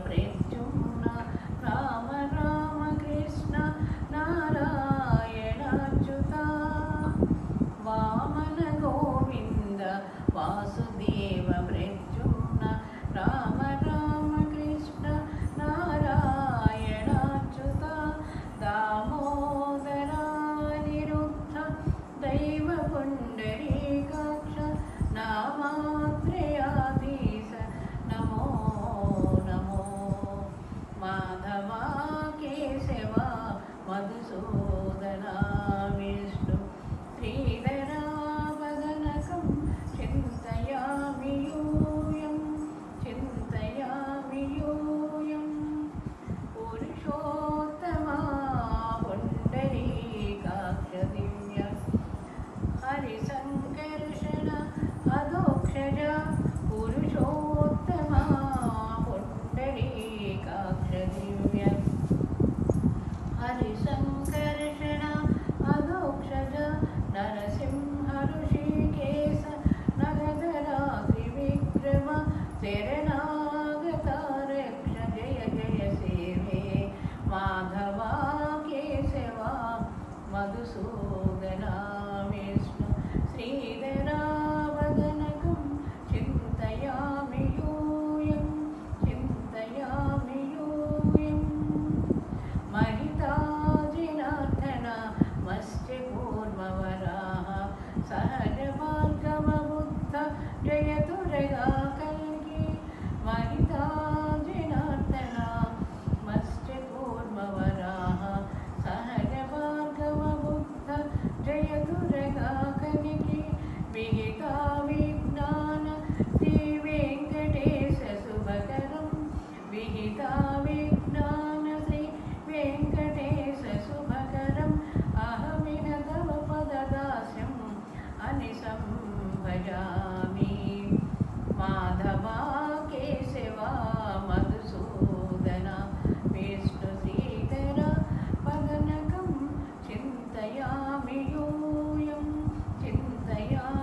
प्रद्युम्न राम राम कृष्ण नारायणाच्युता वामन गोविन्द वासुदेव प्रद्युम्न राम राम कृष्ण नारायणाच्युता दामोदरानिरुद्ध दैव पुण्डरीकाक्ष नामात्रयाधीश नमो नमो माधवा केशवा मधुसूदना विष्णु श्रीधरा वदनकं चिन्तयामि यूयं पुरुषोत्तमा पुण्डरीकाक्ष दिव्य हरिसङ्कर्षण अधोक्षज पुरुषोत्तमा पुण्डरीकाक्ष दिव्य हरिसङ्कर्षण अधोक्षज नरसिंह ऋषिकेश नगधरा त्रिविक्रम शरणागता रक्ष जय जय सेवे माधवा केशवा मधुसूदना विष्णु श्रीधरा वदनकं चिन्तयामि यूयं महिताजिनार्दन मत्स्यकूर्मवराः सहजभार्गवबुद्ध जयतु जगा कल्गी महिताजिनार्दन मत्स्यकूर्मवराः सहजभार्गवबुद्ध जयतु जगा कल्गी विहिता विज्ञान श्रीवेङ्कटेश शुभकरं विहिता विज्ञान श्रीवेङ्कटेश शुभकरम् अहमिनतव पददास्यम् अनिशं भजामि माधवा केशवा मधुसूदना विष्णु श्रीधरा वदनकं चिन्तयामि यूयं चिन्तयामि